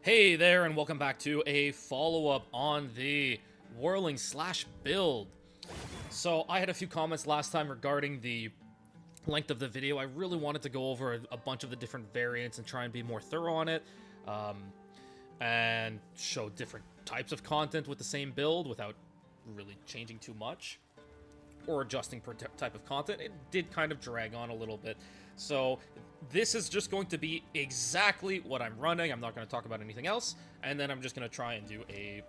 Hey there, and welcome back to a follow-up on the Whirling slash build. So I had a few comments last time regarding the length of the video. I really wanted to go over a bunch of the different variants and try and be more thorough on it, and show different types of content with the same build without really changing too much or adjusting per type of content. It did kind of drag on a little bit. So this is just going to be exactly what I'm running. I'm not going to talk about anything else. And then I'm just going to try and do a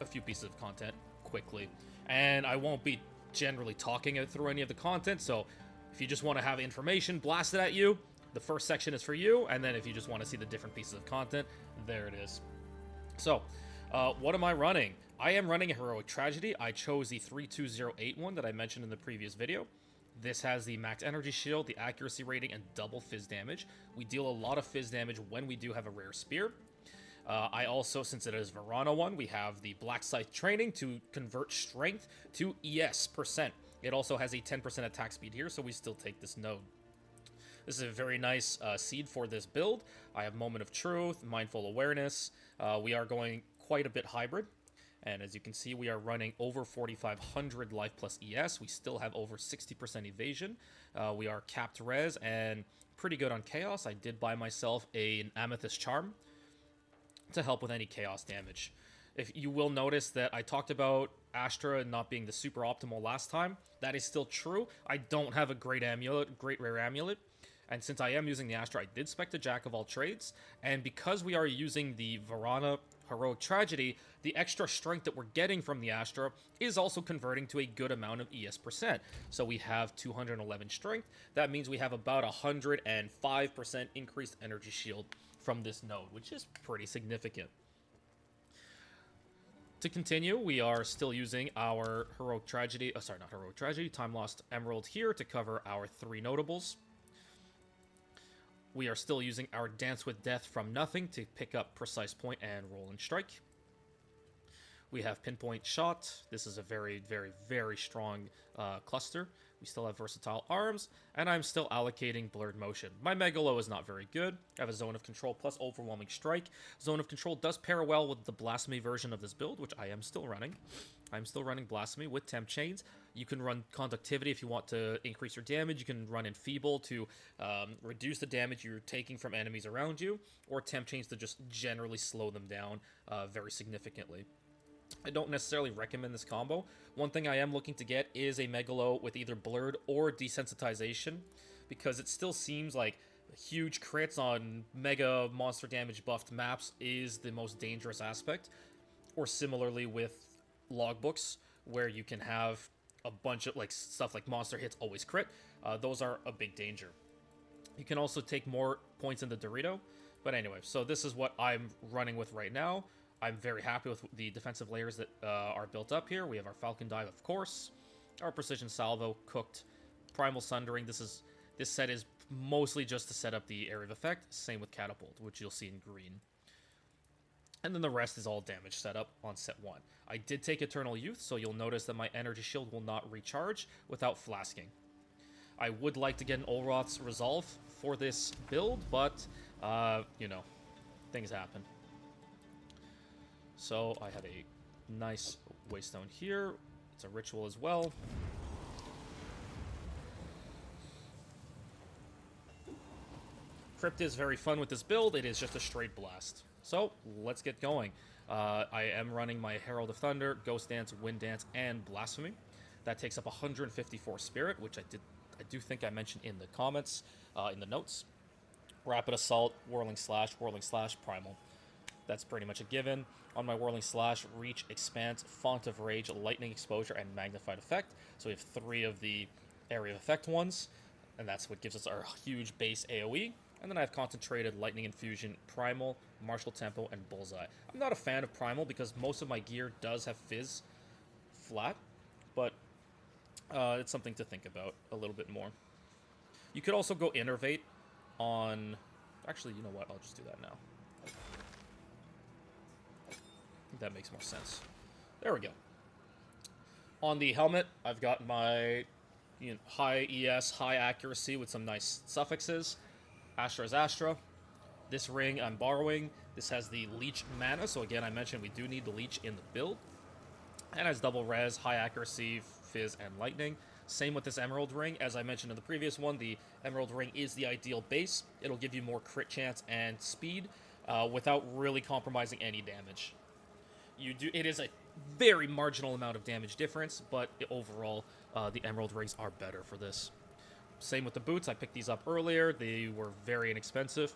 few pieces of content quickly. And I won't be generally talking it through any of the content. So if you just want to have information blasted at you, the first section is for you. And then if you just want to see the different pieces of content, there it is. So, what am I running? I am running a Heroic Tragedy. I chose the 32081 that I mentioned in the previous video. This has the max energy shield, the accuracy rating, and double fizz damage. We deal a lot of fizz damage when we do have a rare spear. I also, since it is Verana one, we have the Black Scythe training to convert strength to ES %. It also has a 10% attack speed here, so we still take this node. This is a very nice seed for this build. I have Moment of Truth, Mindful Awareness. We are going quite a bit hybrid. And as you can see, we are running over 4,500 life plus ES. We still have over 60% evasion. We are capped res and pretty good on chaos. I did buy myself an Amethyst Charm to help with any chaos damage. If you will notice that I talked about Astra not being the super optimal last time, that is still true. I don't have a great rare amulet. And since I am using the Astra, I did spec the Jack of all trades. And because we are using the Verana Heroic Tragedy, the extra strength that we're getting from the Astra is also converting to a good amount of ES %. So we have 211 strength. That means we have about 105% increased energy shield from this node, which is pretty significant. To continue, we are still using our Heroic Tragedy, not Heroic Tragedy, Time Lost Emerald here to cover our 3 notables. We are still using our Dance with Death from Nothing to pick up Precise Point and Roll and Strike. We have Pinpoint Shot. This is a very, very, very strong cluster. We still have Versatile Arms, and I'm still allocating Blurred Motion. My Megalo is not very good. I have a Zone of Control plus Overwhelming Strike. Zone of Control does pair well with the Blasphemy version of this build, which I am still running. I'm still running Blasphemy with Temp Chains. You can run Conductivity if you want to increase your damage. You can run Enfeeble to reduce the damage you're taking from enemies around you, or Temp Chains to just generally slow them down very significantly. I don't necessarily recommend this combo. One thing I am looking to get is a Megalo with either Blurred or Desensitization, because it still seems like huge crits on mega monster damage buffed maps is the most dangerous aspect. Or similarly with logbooks, where you can have a bunch of stuff like monster hits always crit. Those are a big danger. You can also take more points in the Dorito. But anyway, so this is what I'm running with right now. I'm very happy with the defensive layers that are built up here. We have our Falcon Dive, of course, our Precision Salvo, Cooked, Primal Sundering. This set is mostly just to set up the area of effect. Same with Catapult, which you'll see in green. And then the rest is all damage setup on set 1. I did take Eternal Youth, so you'll notice that my energy shield will not recharge without flasking. I would like to get an Olroth's Resolve for this build, but, you know, things happen. So I have a nice Waystone here. It's a ritual as well. Crypt is very fun with this build. It is just a straight blast. So let's get going. I am running my Herald of Thunder, Ghost Dance, Wind Dance, and Blasphemy. That takes up 154 Spirit, which I do think I mentioned in the comments, in the notes. Rapid Assault, Whirling Slash, Primal. That's pretty much a given. On my Whirling Slash, Reach, Expanse, Font of Rage, Lightning Exposure, and Magnified Effect. So we have 3 of the area of effect ones, and that's what gives us our huge base AoE. And then I have Concentrated, Lightning Infusion, Primal, Martial Tempo, and Bullseye. I'm not a fan of Primal because most of my gear does have Fizz flat, but it's something to think about a little bit more. You could also go Innervate on... Actually, you know what? I'll just do that now. I think that makes more sense. There we go. On the helmet, I've got my high ES, high accuracy with some nice suffixes. Astra is Astra. This ring I'm borrowing. This has the leech mana, so again, I mentioned we do need the leech in the build. And has double res, high accuracy, fizz, and lightning. Same with this emerald ring. As I mentioned in the previous one, the emerald ring is the ideal base. It'll give you more crit chance and speed without really compromising any damage. It is a very marginal amount of damage difference, but overall, the emerald rings are better for this. Same with the boots. I picked these up earlier. They were very inexpensive.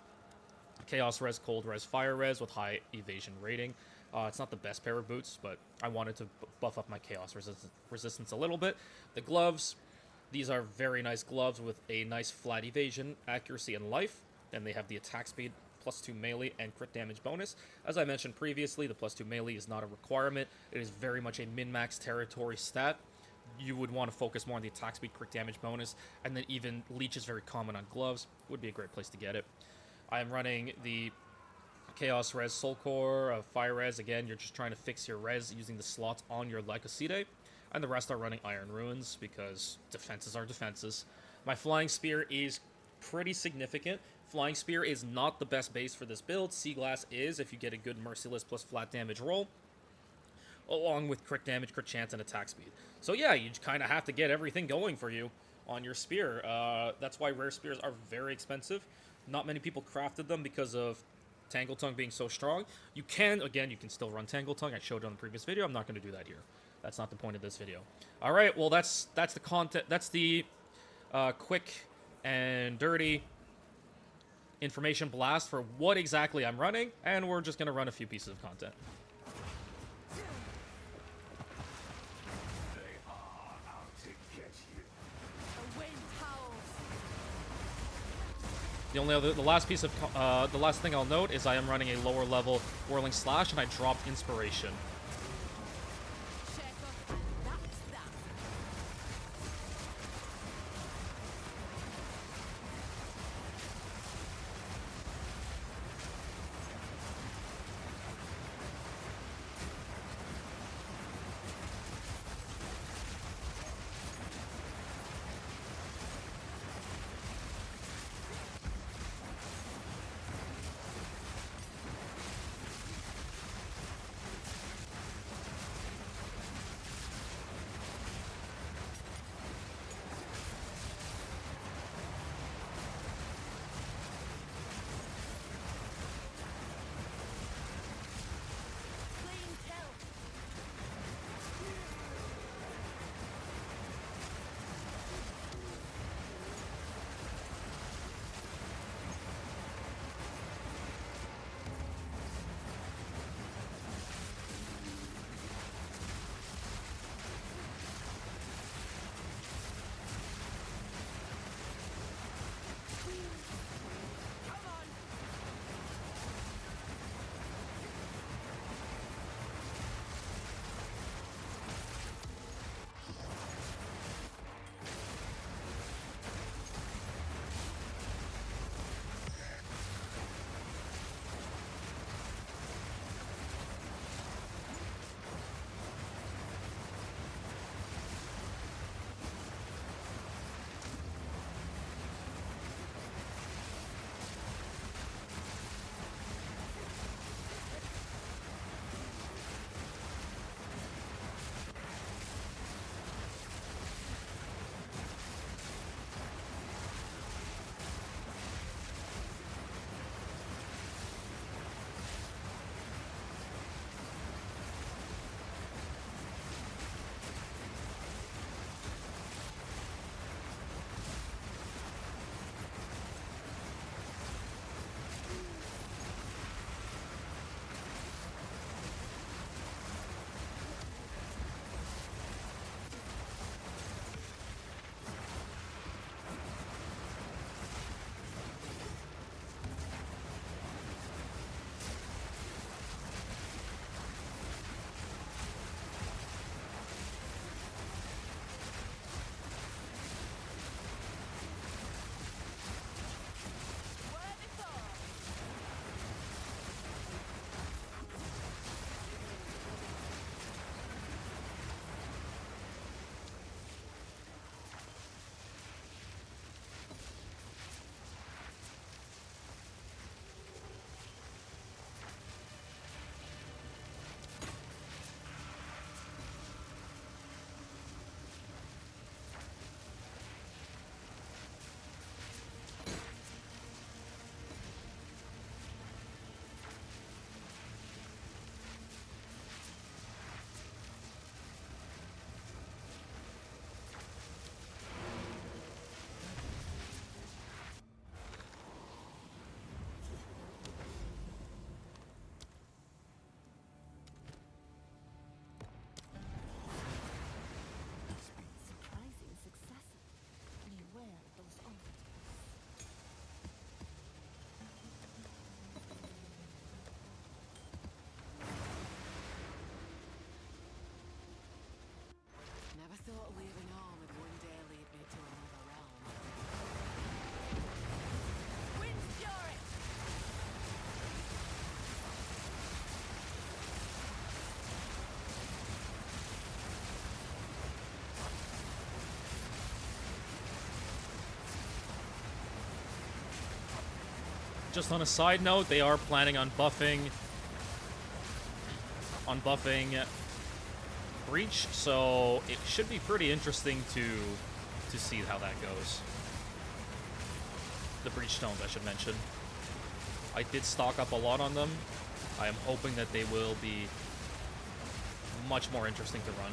Chaos res, cold res, fire res with high evasion rating. It's not the best pair of boots, but I wanted to buff up my chaos resistance a little bit. The gloves, these are very nice gloves with a nice flat evasion, accuracy, and life. And they have the attack speed, +2 melee, and crit damage bonus. As I mentioned previously, the +2 melee is not a requirement. It is very much a min-max territory stat. You would want to focus more on the attack speed, crit damage bonus, and then even leech is very common on gloves. Would be a great place to get it. I am running the Chaos Res Soul Core, Fire Res. Again, you're just trying to fix your res using the slots on your Lycoside. And the rest are running Iron Ruins because defenses are defenses. My Flying Spear is pretty significant. Flying Spear is not the best base for this build. Sea Glass is if you get a good Merciless plus flat damage roll, along with crit damage, crit chance, and attack speed. So yeah, you kind of have to get everything going for you on your spear. That's why rare spears are very expensive. Not many people crafted them because of Tangle Tongue being so strong. You can still run Tangle Tongue. I showed it on the previous video. I'm not going to do that here. That's not the point of this video. All right, well, that's the content. That's the quick and dirty information blast for what exactly I'm running, and we're just going to run a few pieces of content. The last thing I'll note is I am running a lower level Whirling Slash, and I dropped Inspiration. Just on a side note, they are planning on buffing Breach, so it should be pretty interesting to see how that goes. The Breach Stones, I should mention. I did stock up a lot on them. I am hoping that they will be much more interesting to run.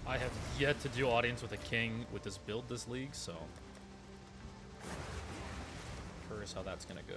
I have yet to do audience with a king with this build this league, so curious how that's gonna go.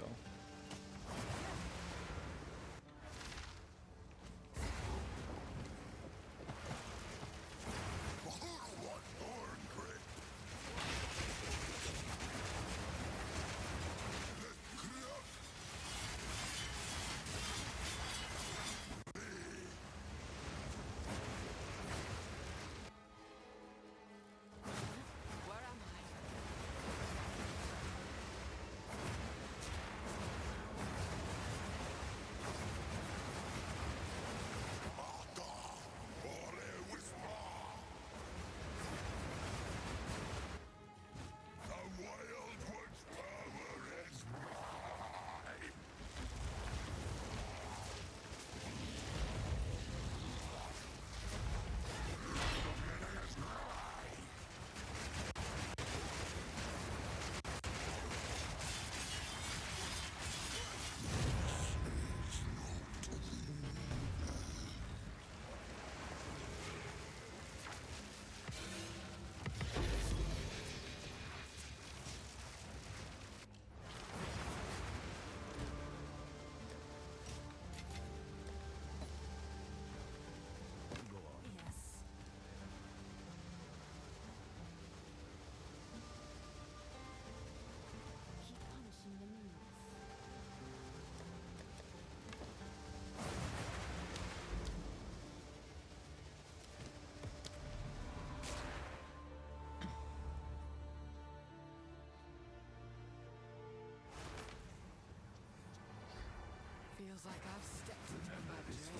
Feels like I've stepped into my dream.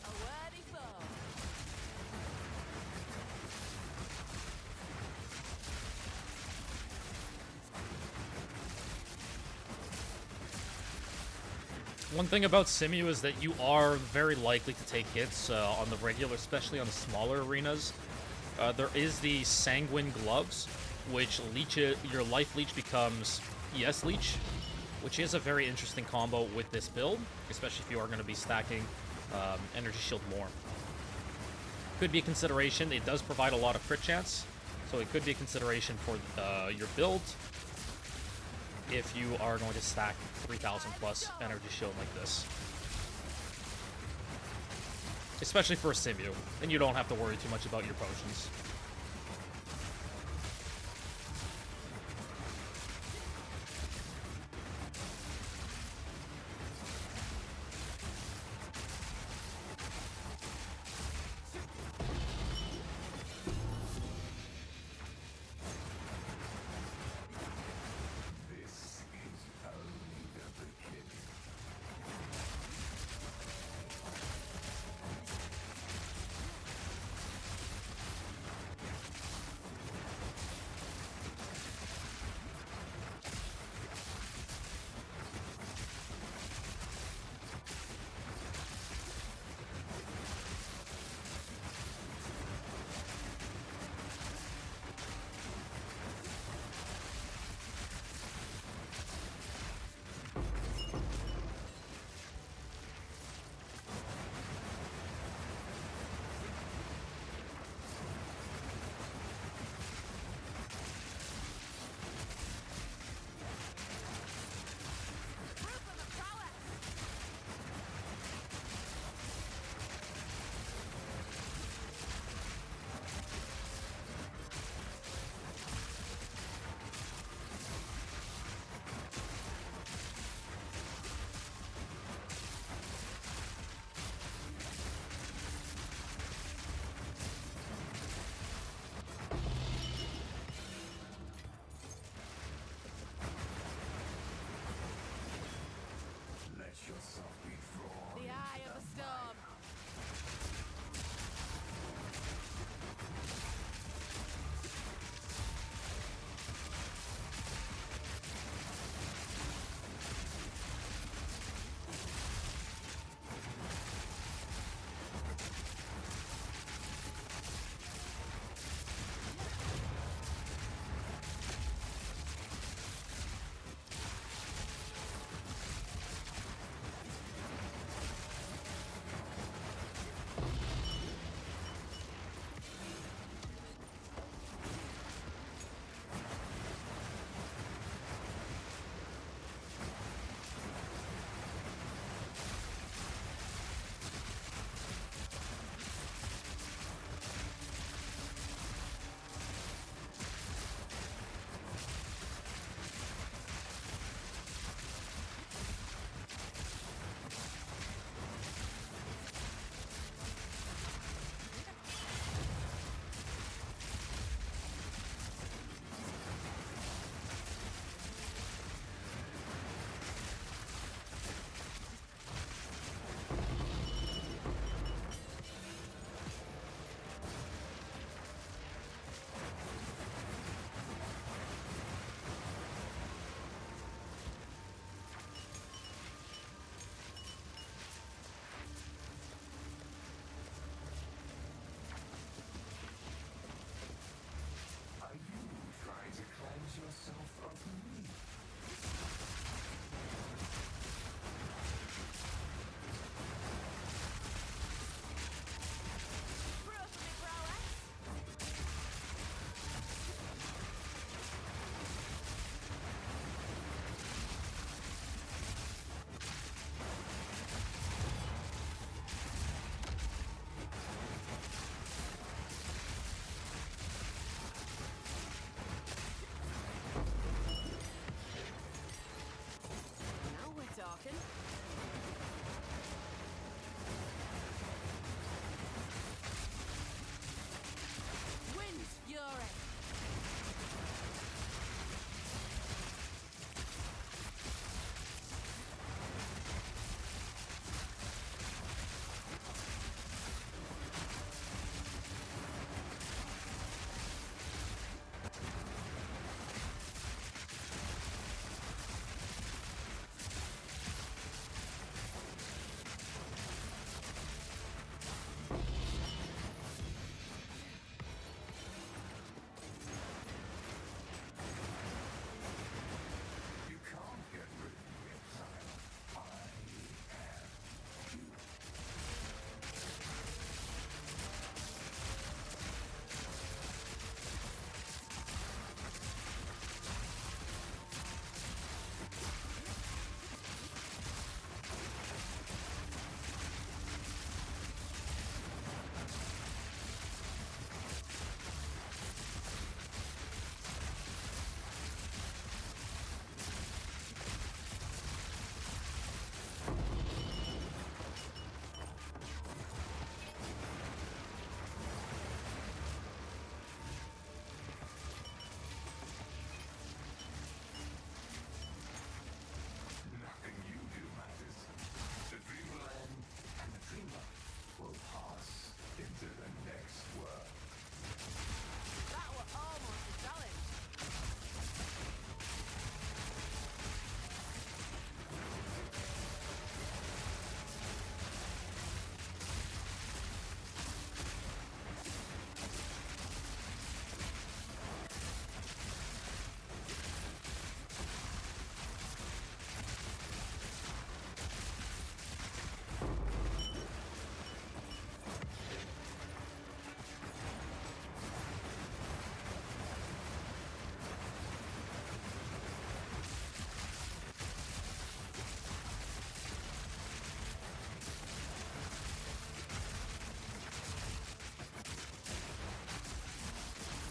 A wordy foe. One thing about Simu is that you are very likely to take hits on the regular, especially on the smaller arenas. There is the Sanguine Gloves, which your life leech becomes ES leech, which is a very interesting combo with this build, especially if you are going to be stacking energy shield more. Could be a consideration. It does provide a lot of crit chance, so it could be a consideration for your build if you are going to stack 3,000 plus energy shield like this. Especially for a Simu, then you don't have to worry too much about your potions.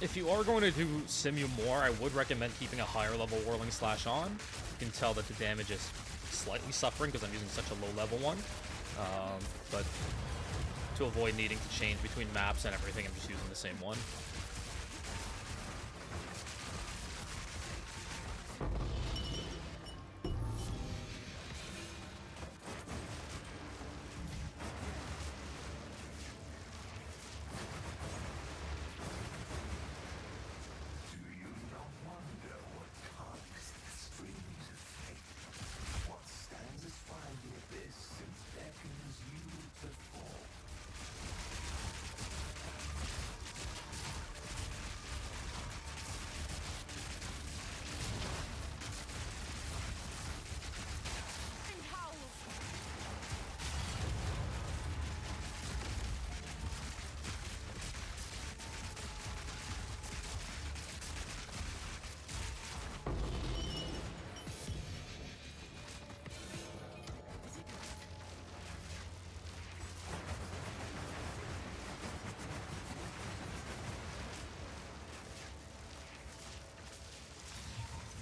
If you are going to do Simu more, I would recommend keeping a higher level Whirling Slash on. You can tell that the damage is slightly suffering because I'm using such a low level one. But to avoid needing to change between maps and everything, I'm just using the same one.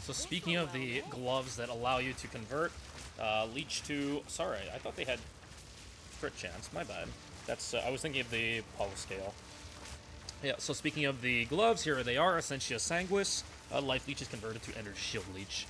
So speaking of the gloves that allow you to convert, Leech to... Sorry, I thought they had crit chance. My bad. That's I was thinking of the PoE scale. Yeah, so speaking of the gloves, here they are. Essentia Sanguis. Life Leech is converted to Energy Shield Leech.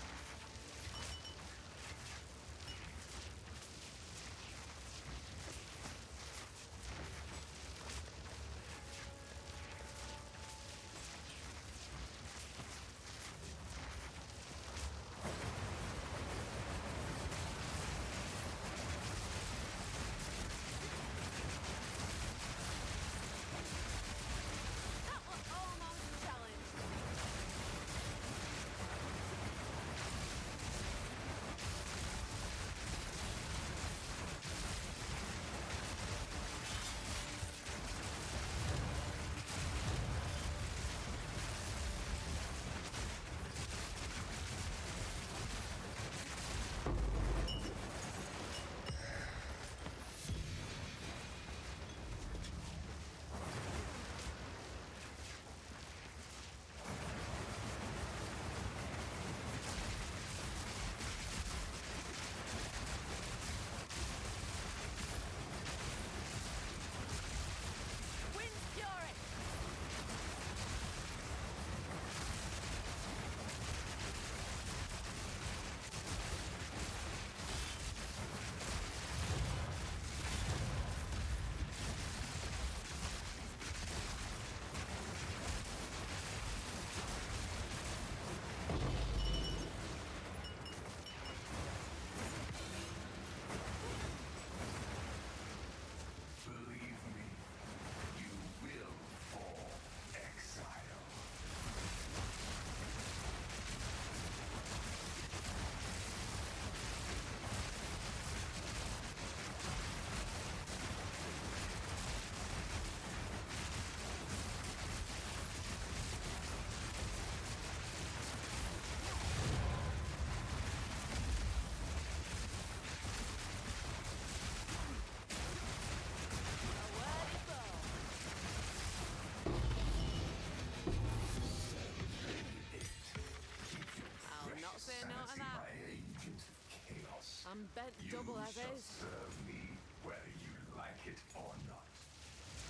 I'm bent double as is. Serve me whether you like it or not.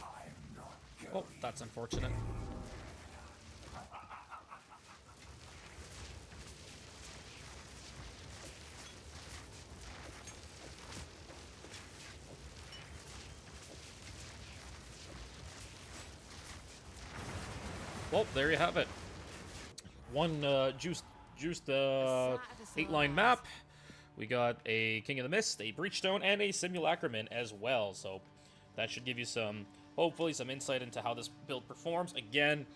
I'm not going. Oh, that's unfortunate. Well, there you have it. One juiced 8-line map. We got a King of the Mist, a Breachstone, and a Simulacraman as well. So that should give you some, hopefully, some insight into how this build performs. Again,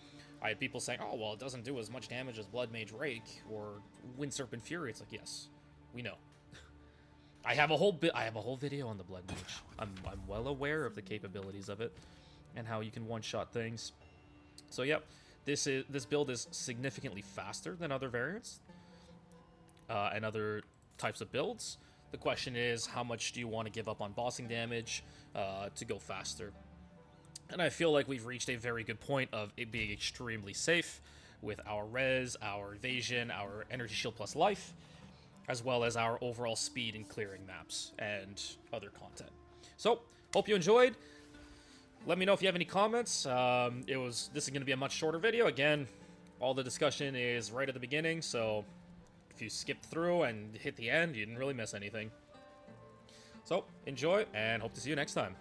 I had people saying, "Oh, well, it doesn't do as much damage as Blood Mage Rake or Wind Serpent Fury." It's like, yes, we know. I have a whole video on the Blood Mage. I'm well aware of the capabilities of it and how you can one-shot things. So, yep. This build is significantly faster than other variants and other types of builds. The question is, how much do you want to give up on bossing damage to go faster? And I feel like we've reached a very good point of it being extremely safe with our res, our evasion, our energy shield plus life, as well as our overall speed in clearing maps and other content. So, hope you enjoyed. Let me know if you have any comments. This is going to be a much shorter video. Again, all the discussion is right at the beginning, so if you skipped through and hit the end, you didn't really miss anything. So, enjoy, and hope to see you next time.